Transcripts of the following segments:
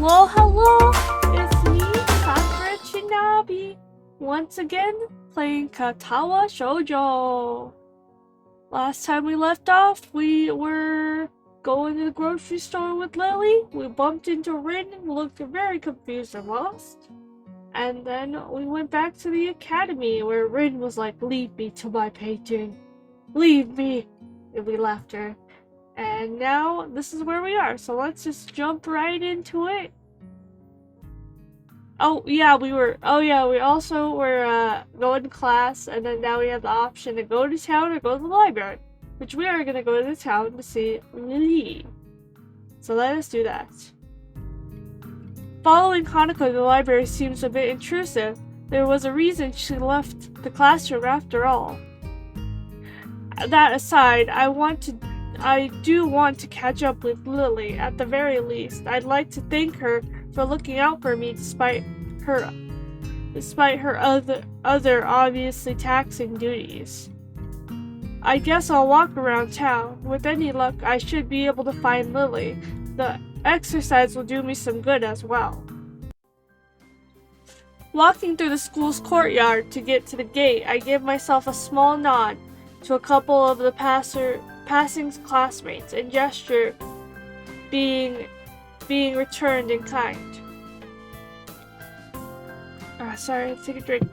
Hello, hello! It's me, Sakura Shinobi, once again playing Katawa Shoujo. Last time we left off, we were going to the grocery store with Lily. We bumped into Rin and looked very confused and lost. And then we went back to the academy where Rin was like, "Leave me to my painting. Leave me!" And we left her. And now this is where we are, so let's just jump right into it. We also were going to class, and then now we have the option to go to town or go to the library, which we are going to go to town to see Lily. So let us do that. Following Hanako to the library seems a bit intrusive. There was a reason she left the classroom after all. That aside, I do want to catch up with Lily, at the very least. I'd like to thank her for looking out for me despite her other obviously taxing duties. I guess I'll walk around town. With any luck, I should be able to find Lily. The exercise will do me some good as well. Walking through the school's courtyard to get to the gate, I give myself a small nod to a couple of the passing classmates, and gesture being returned in kind. Sorry, take a drink.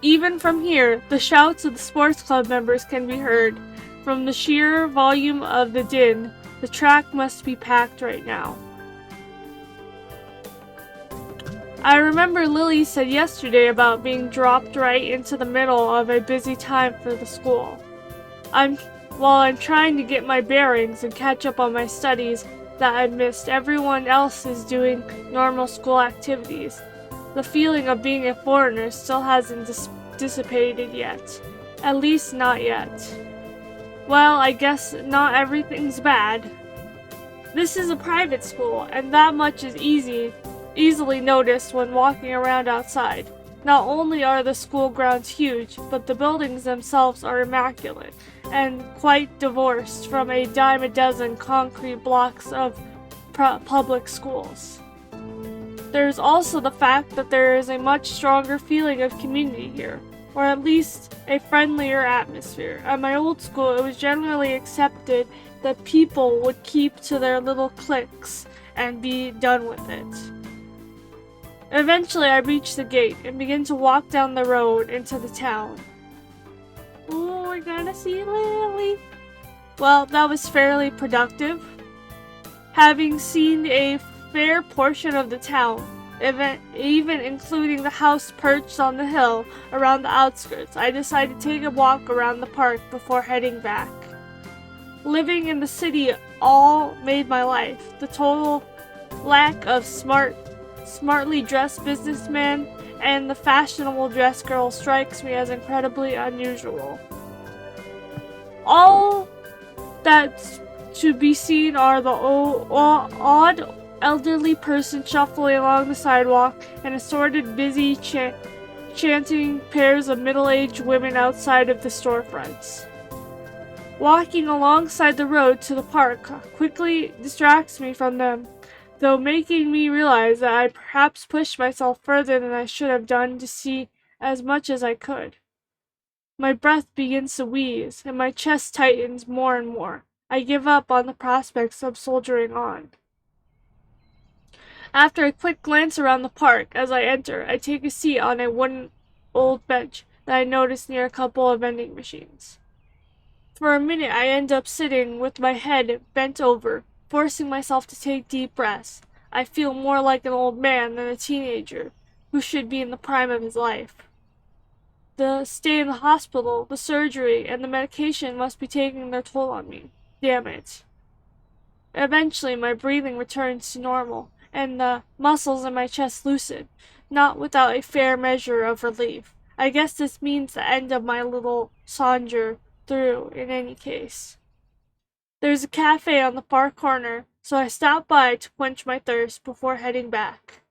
Even from here, the shouts of the sports club members can be heard. From the sheer volume of the din, the track must be packed right now. I remember Lily said yesterday about being dropped right into the middle of a busy time for the school. While I'm trying to get my bearings and catch up on my studies that I missed, everyone else is doing normal school activities. The feeling of being a foreigner still hasn't dissipated yet. At least not yet. Well, I guess not everything's bad. This is a private school, and that much is easily noticed when walking around outside. Not only are the school grounds huge, but the buildings themselves are immaculate and quite divorced from a dime a dozen concrete blocks of public schools. There's also the fact that there is a much stronger feeling of community here, or at least a friendlier atmosphere. At my old school, it was generally accepted that people would keep to their little cliques and be done with it. Eventually, I reach the gate and begin to walk down the road into the town. Oh, we're gonna see Lily. Well, that was fairly productive. Having seen a fair portion of the town, even including the house perched on the hill around the outskirts, I decided to take a walk around the park before heading back. Living in the city all made my life. The total lack of smartly dressed businessman and the fashionable dress girl strikes me as incredibly unusual. All that's to be seen are the odd elderly person shuffling along the sidewalk and assorted busy chanting pairs of middle-aged women outside of the storefronts. Walking alongside the road to the park quickly distracts me from them, though making me realize that I perhaps pushed myself further than I should have done to see as much as I could. My breath begins to wheeze, and my chest tightens more and more. I give up on the prospects of soldiering on. After a quick glance around the park as I enter, I take a seat on a wooden old bench that I notice near a couple of vending machines. For a minute, I end up sitting with my head bent over, forcing myself to take deep breaths. I feel more like an old man than a teenager who should be in the prime of his life. The stay in the hospital, the surgery, and the medication must be taking their toll on me. Damn it. Eventually, my breathing returns to normal, and the muscles in my chest loosen, not without a fair measure of relief. I guess this means the end of my little saunter through, in any case. There's a cafe on the far corner, so I stop by to quench my thirst before heading back.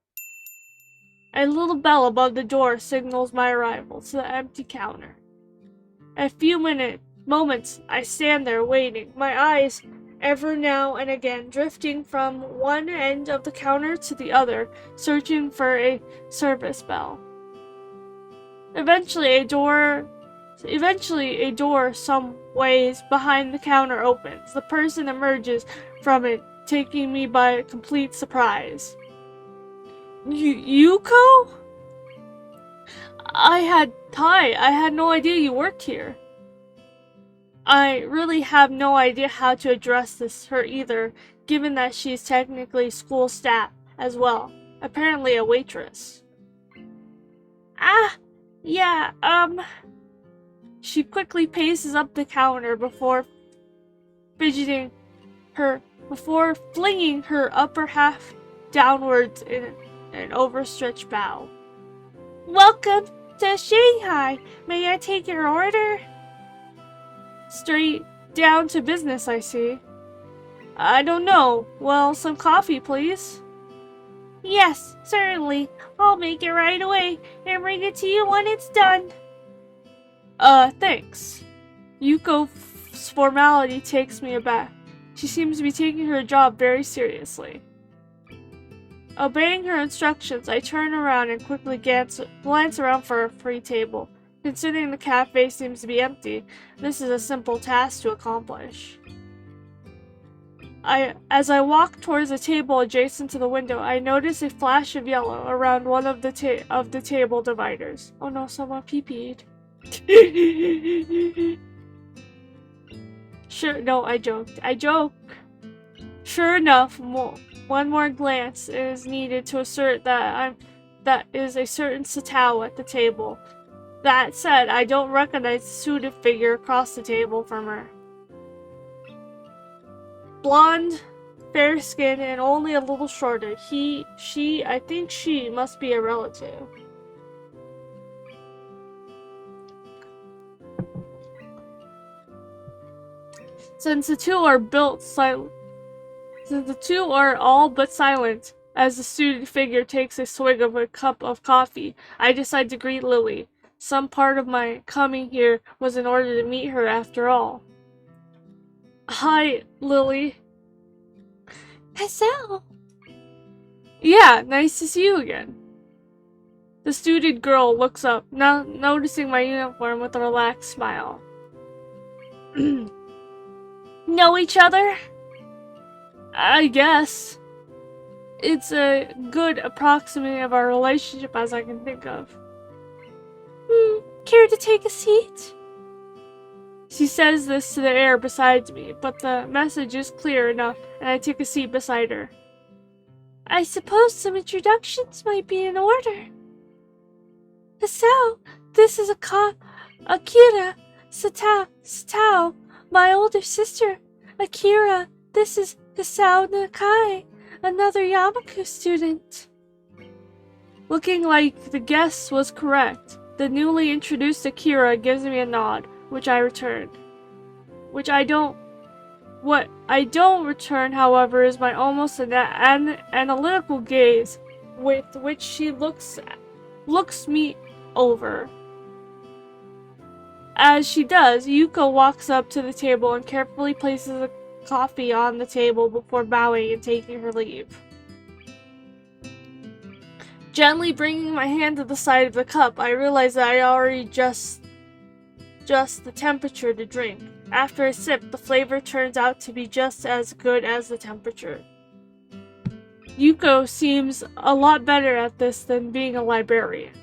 A little bell above the door signals my arrival to the empty counter. A few moments, I stand there waiting, my eyes every now and again, drifting from one end of the counter to the other, searching for a service bell. Eventually, a door some ways behind the counter opens. The person emerges from it, taking me by complete surprise. Yuko? I had no idea you worked here. I really have no idea how to address her either, given that she's technically school staff as well. Apparently a waitress. Yeah, She quickly paces up the counter before flinging her upper half downwards in an overstretched bow. Welcome to Shanghai. May I take your order? Straight down to business, I see. I don't know. Well, some coffee, please. Yes, certainly. I'll make it right away and bring it to you when it's done. Thanks. Yuko's formality takes me aback. She seems to be taking her job very seriously. Obeying her instructions, I turn around and quickly glance around for a free table. Considering the cafe seems to be empty, this is a simple task to accomplish. As I walk towards a table adjacent to the window, I notice a flash of yellow around one of the table dividers. Oh no, someone pee-peed. Sure, no, I joked. Sure enough, one more glance is needed to assert that is a certain Satao at the table. That said, I don't recognize the suited figure across the table from her. Blonde, fair-skinned, and only a little shorter. I think she must be a relative. Since the two are all but silent, as the suited figure takes a swig of a cup of coffee, I decide to greet Lily. Some part of my coming here was in order to meet her after all. Hi, Lily. Hello. Yeah, nice to see you again. The suited girl looks up, now noticing my uniform with a relaxed smile. Know each other? I guess. It's a good approximation of our relationship as I can think of. Care to take a seat? She says this to the air beside me, but the message is clear enough, and I take a seat beside her. I suppose some introductions might be in order. Hisao, this is Akira. Satao, my older sister. Akira, this is Hisao Nakai, another Yamaku student. Looking like the guess was correct, the newly introduced Akira gives me a nod, which I return. What I don't return, however, is my almost analytical gaze with which she looks me over. As she does, Yuko walks up to the table and carefully places the coffee on the table before bowing and taking her leave. Gently bringing my hand to the side of the cup, I realize that I already just the temperature to drink. After a sip, the flavor turns out to be just as good as the temperature. Yuko seems a lot better at this than being a librarian.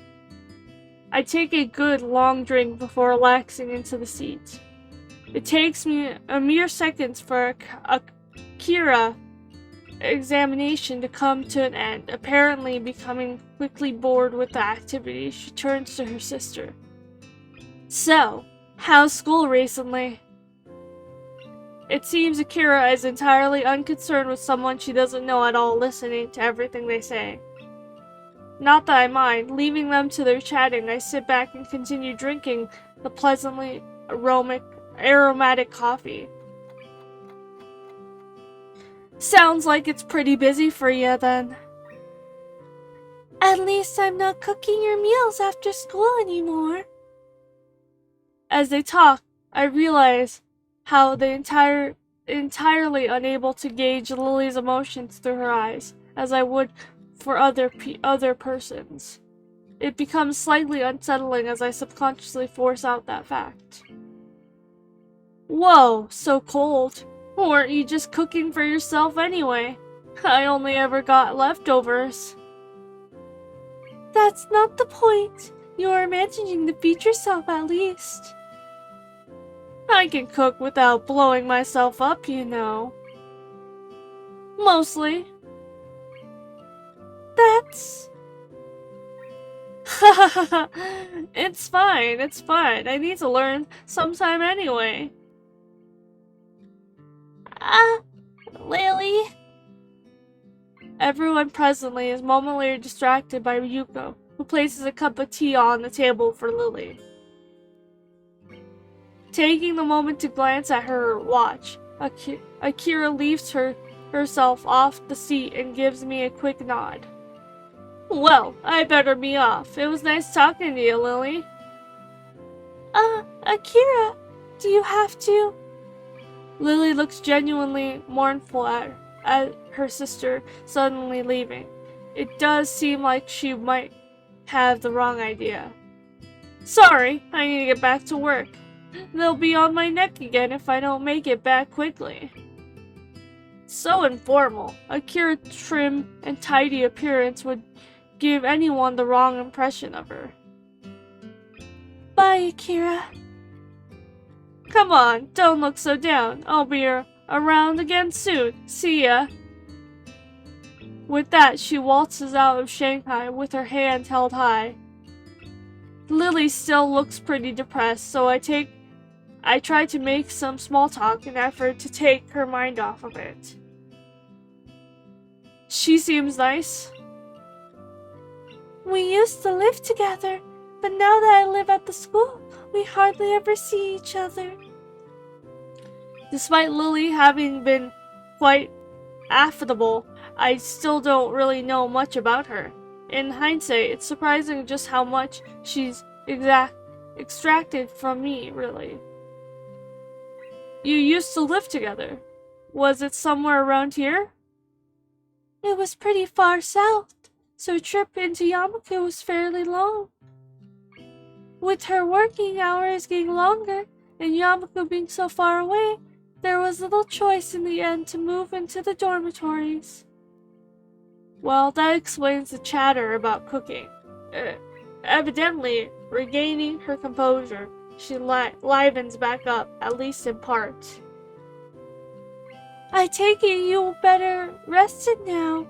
I take a good long drink before relaxing into the seat. It takes me a mere seconds for Akira examination to come to an end. Apparently becoming quickly bored with the activity, she turns to her sister. So, how's school recently? It seems Akira is entirely unconcerned with someone she doesn't know at all listening to everything they say. Not that I mind. Leaving them to their chatting, I sit back and continue drinking the pleasantly aromatic coffee. Sounds like it's pretty busy for you then. At least I'm not cooking your meals after school anymore. As they talk, I realize how the entire entirely unable to gauge Lily's emotions through her eyes, as I would for other persons. It becomes slightly unsettling as I subconsciously force out that fact. Whoa, so cold. Weren't you just cooking for yourself anyway? I only ever got leftovers. That's not the point. You're imagining to feed yourself at least. I can cook without blowing myself up, you know. Mostly. That's... It's fine. I need to learn sometime anyway. Lily? Everyone presently is momentarily distracted by Ryuko, who places a cup of tea on the table for Lily. Taking the moment to glance at her watch, Akira leaves herself off the seat and gives me a quick nod. Well, I better be off. It was nice talking to you, Lily. Akira, do you have to? Lily looks genuinely mournful at her sister suddenly leaving. It does seem like she might have the wrong idea. Sorry, I need to get back to work. They'll be on my neck again if I don't make it back quickly. So informal. Akira's trim and tidy appearance would give anyone the wrong impression of her. Bye, Akira. Come on, don't look so down. I'll be around again soon. See ya. With that, she waltzes out of Shanghai with her hand held high. Lily still looks pretty depressed, so I try to make some small talk in an effort to take her mind off of it. She seems nice. We used to live together, but now that I live at the school, we hardly ever see each other. Despite Lily having been quite affable, I still don't really know much about her. In hindsight, it's surprising just how much she's extracted from me, really. You used to live together. Was it somewhere around here? It was pretty far south, so a trip into Yamaku was fairly long. With her working hours getting longer, and Yamaku being so far away, there was little choice in the end to move into the dormitories. Well, that explains the chatter about cooking. Evidently, regaining her composure, she livens back up, at least in part. I take it you better rested now.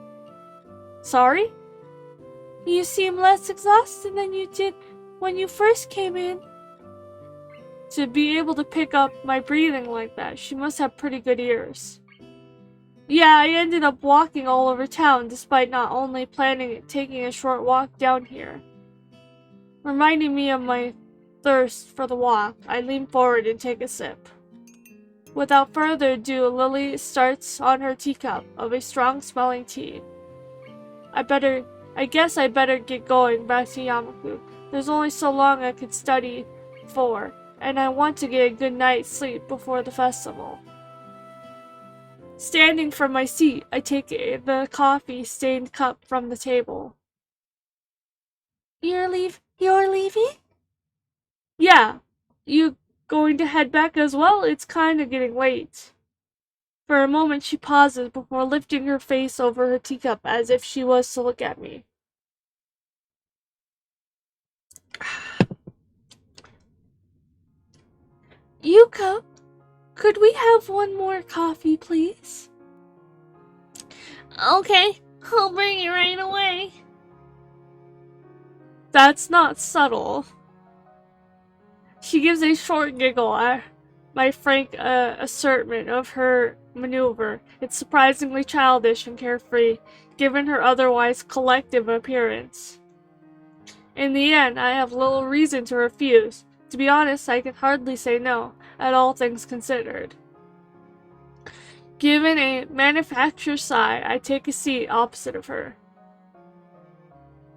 Sorry? You seem less exhausted than you did when you first came in. To be able to pick up my breathing like that, she must have pretty good ears. Yeah, I ended up walking all over town despite not only taking a short walk down here. Reminding me of my thirst for the walk, I lean forward and take a sip. Without further ado, Lily starts on her teacup of a strong-smelling tea. I guess I better get going back to Yamaku. There's only so long I could study for, and I want to get a good night's sleep before the festival. Standing from my seat, I take the coffee-stained cup from the table. You're leaving? Yeah. You going to head back as well? It's kinda getting late. For a moment she pauses before lifting her face over her teacup as if she was to look at me. Yuko, could we have one more coffee, please? Okay, I'll bring it right away. That's not subtle. She gives a short giggle at my frank assertment of her maneuver. It's surprisingly childish and carefree, given her otherwise collective appearance. In the end, I have little reason to refuse. To be honest, I can hardly say no, at all things considered. Given a manufactured sigh, I take a seat opposite of her.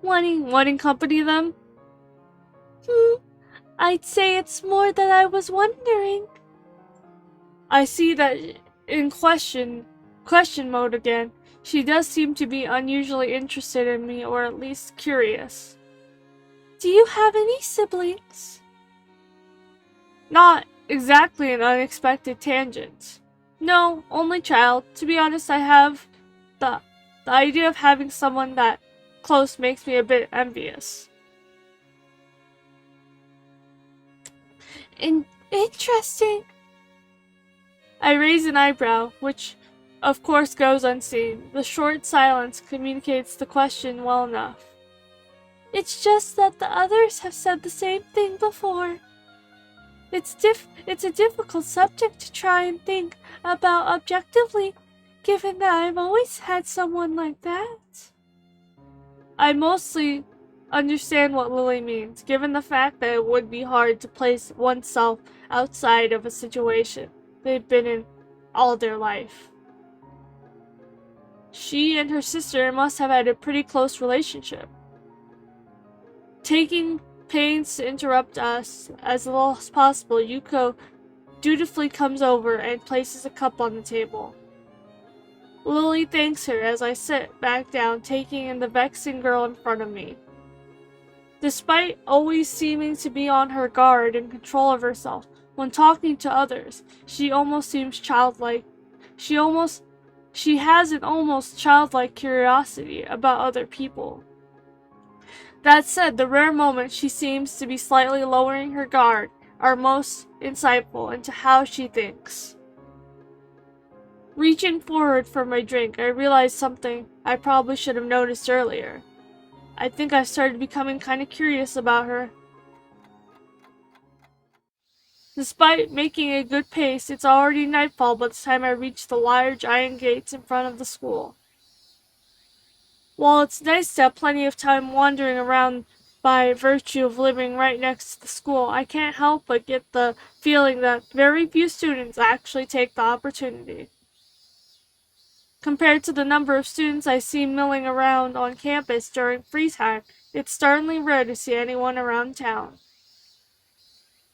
Wanting company then? I'd say it's more that I was wondering. I see that in question mode again. She does seem to be unusually interested in me, or at least curious. Do you have any siblings? Not exactly an unexpected tangent. No, only child. To be honest, I have the idea of having someone that close makes me a bit envious. Interesting. I raise an eyebrow, which of course goes unseen. The short silence communicates the question well enough. It's just that the others have said the same thing before. It's a difficult subject to try and think about objectively, given that I've always had someone like that. I mostly understand what Lily means, given the fact that it would be hard to place oneself outside of a situation they've been in all their life. She and her sister must have had a pretty close relationship. Taking pains to interrupt us as little as possible, Yuko dutifully comes over and places a cup on the table. Lily thanks her as I sit back down, taking in the vexing girl in front of me. Despite always seeming to be on her guard and control of herself when talking to others, she almost seems childlike. She has an almost childlike curiosity about other people. That said, the rare moments she seems to be slightly lowering her guard are most insightful into how she thinks. Reaching forward for my drink, I realized something I probably should have noticed earlier. I think I started becoming kind of curious about her. Despite making a good pace, it's already nightfall by the time I reach the large iron gates in front of the school. While it's nice to have plenty of time wandering around by virtue of living right next to the school, I can't help but get the feeling that very few students actually take the opportunity. Compared to the number of students I see milling around on campus during free time, it's startlingly rare to see anyone around town.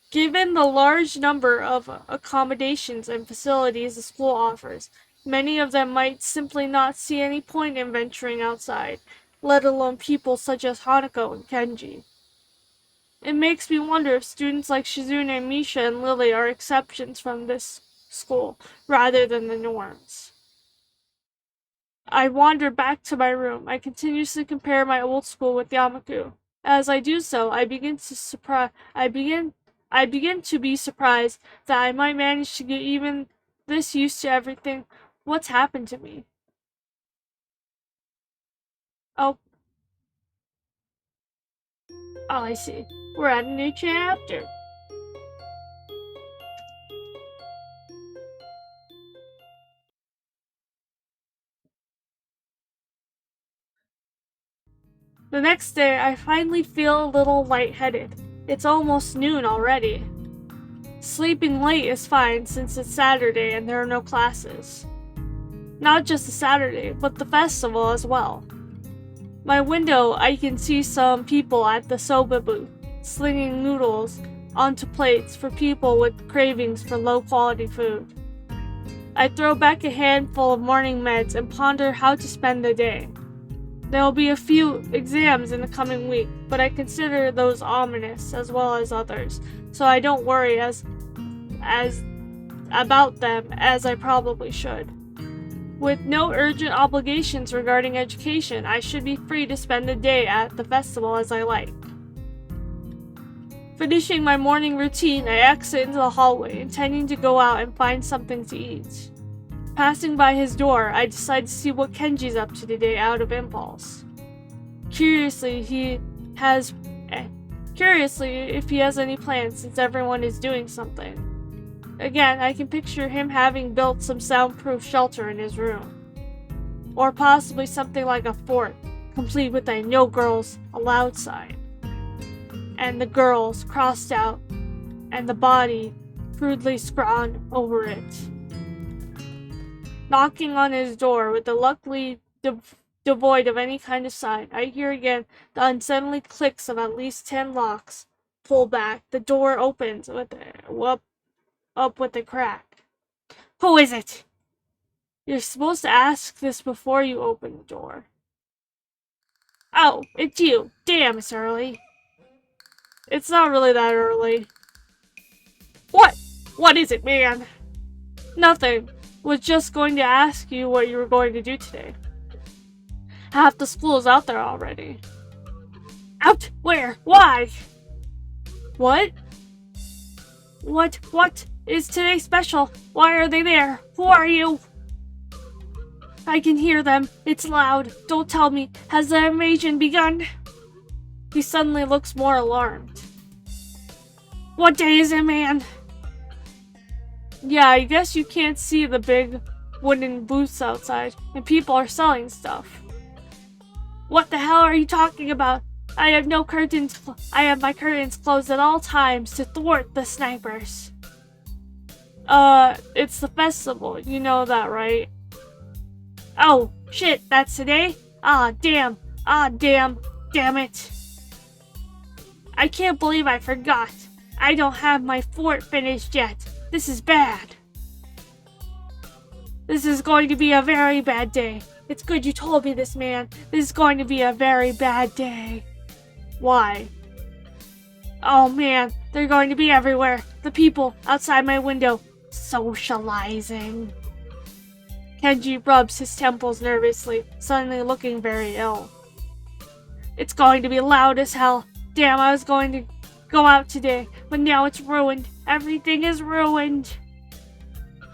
Given the large number of accommodations and facilities the school offers, many of them might simply not see any point in venturing outside, let alone people such as Hanako and Kenji. It makes me wonder if students like Shizune, Misha, and Lily are exceptions from this school, rather than the norms. I wander back to my room. I continuously compare my old school with Yamaku. As I do so, I begin to be surprised that I might manage to get even this used to everything. What's happened to me? Oh, I see. We're at a new chapter. The next day, I finally feel a little lightheaded. It's almost noon already. Sleeping late is fine since it's Saturday and there are no classes. Not just the Saturday, but the festival as well. My window, I can see some people at the soba booth, slinging noodles onto plates for people with cravings for low-quality food. I throw back a handful of morning meds and ponder how to spend the day. There will be a few exams in the coming week, but I consider those ominous as well as others, so I don't worry as about them as I probably should. With no urgent obligations regarding education, I should be free to spend the day at the festival as I like. Finishing my morning routine, I exit into the hallway, intending to go out and find something to eat. Passing by his door, I decide to see what Kenji's up to today out of impulse. Curiously, if he has any plans since everyone is doing something. Again, I can picture him having built some soundproof shelter in his room. Or possibly something like a fort, complete with a "No Girls Allowed" sign. And the girls crossed out, and the body crudely scrawled over it. Knocking on his door with the luckily devoid of any kind of sign, I hear again the unsettling clicks of at least 10 locks. Pull back. The door opens with a crack. Who is it? You're supposed to ask this before you open the door. Oh, it's you. Damn, it's early. It's not really that early. What? What is it, man? Nothing. Was just going to ask you what you were going to do today. Half the school's out there already. Out? Where? Why? What? What is today special? Why are they there? Who are you? I can hear them. It's loud. Don't tell me. Has the invasion begun? He suddenly looks more alarmed. What day is it, man? Yeah, I guess you can't see the big wooden booths outside, and people are selling stuff. What the hell are you talking about? I have no curtains. I have my curtains closed at all times to thwart the snipers. It's the festival. You know that, right? Oh, shit, that's today? Ah, damn. Damn it. I can't believe I forgot. I don't have my fort finished yet. This is bad. This is going to be a very bad day. It's good you told me this, man. This is going to be a very bad day. Why? Oh man, they're going to be everywhere. The people outside my window, socializing. Kenji rubs his temples nervously, suddenly looking very ill. It's going to be loud as hell. Damn, I was going to go out today, but now it's ruined. Everything is ruined.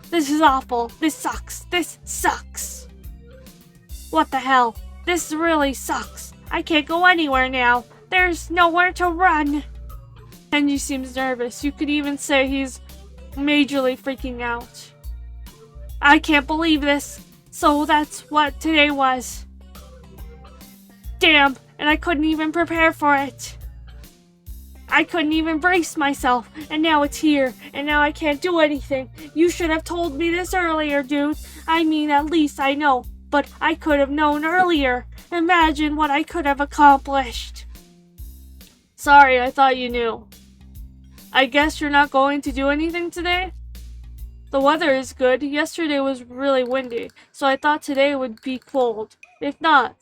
This is awful. This sucks. This sucks. What the hell? This really sucks. I can't go anywhere now. There's nowhere to run. Kenji seems nervous. You could even say he's majorly freaking out. I can't believe this. So that's what today was. Damn, and I couldn't even prepare for it. I couldn't even brace myself, and now it's here, and now I can't do anything. You should have told me this earlier, dude. I mean, at least I know, but I could have known earlier. Imagine what I could have accomplished. Sorry, I thought you knew. I guess you're not going to do anything today? The weather is good. Yesterday was really windy, so I thought today would be cold. If not,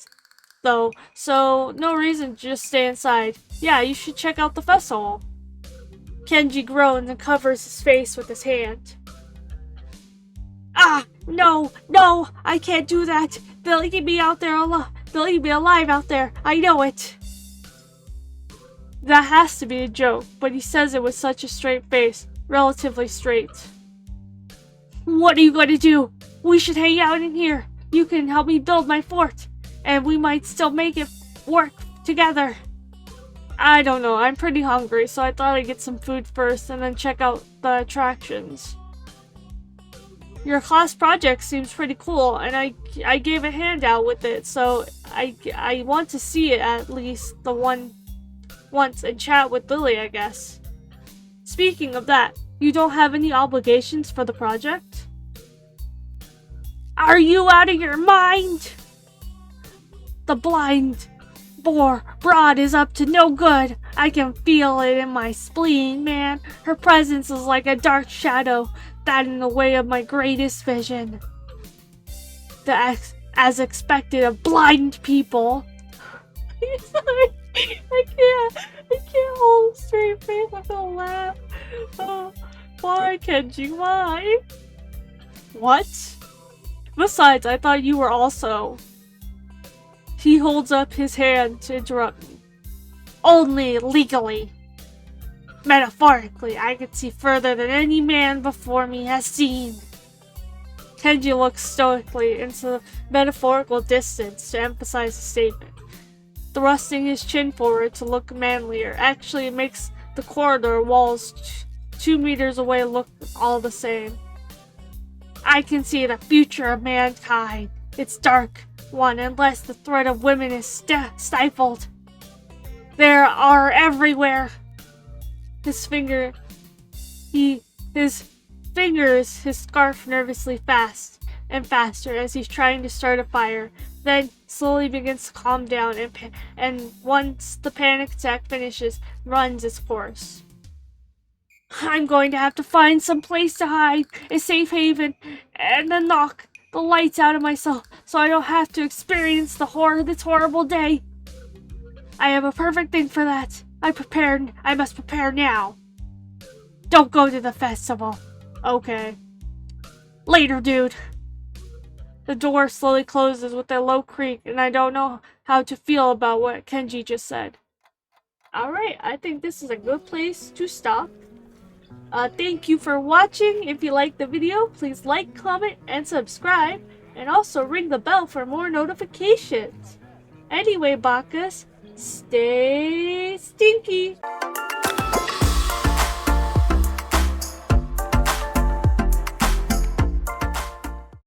though, so no reason to just stay inside. Yeah, you should check out the festival. Kenji groans and covers his face with his hand. Ah, no, I can't do that. They'll eat me out there They'll eat me alive out there. I know it. That has to be a joke, but he says it with such a straight face, relatively straight. What are you going to do? We should hang out in here. You can help me build my fort, and we might still make it work together. I don't know, I'm pretty hungry, so I thought I'd get some food first and then check out the attractions. Your class project seems pretty cool, and I gave a handout with it, so I want to see it at least once and chat with Lily, I guess. Speaking of that, you don't have any obligations for the project? Are you out of your mind? The blind broad is up to no good. I can feel it in my spleen, man. Her presence is like a dark shadow that in the way of my greatest vision. As expected of blind people. I can't hold a straight face. I'm gonna laugh. Why, Kenji? Why? What? Besides, I thought you were also... He holds up his hand to interrupt me. Only legally. Metaphorically, I can see further than any man before me has seen. Kenji looks stoically into the metaphorical distance to emphasize the statement, thrusting his chin forward to look manlier. Actually, it makes the corridor walls 2 meters away look all the same. I can see the future of mankind. It's dark one unless the threat of women is stifled. There are everywhere. His fingers his scarf nervously fast and faster as he's trying to start a fire, then slowly begins to calm down and once the panic attack finishes, runs its course. I'm going to have to find some place to hide, a safe haven, and then knock the lights out of myself so I don't have to experience the horror of this horrible day. I have a perfect thing for that. I must prepare now. Don't go to the festival. Okay. Later, dude. The door slowly closes with a low creak, and I don't know how to feel about what Kenji just said. Alright, I think this is a good place to stop. Thank you for watching. If you liked the video, please like, comment, and subscribe. And also ring the bell for more notifications. Anyway, Bakas, stay stinky.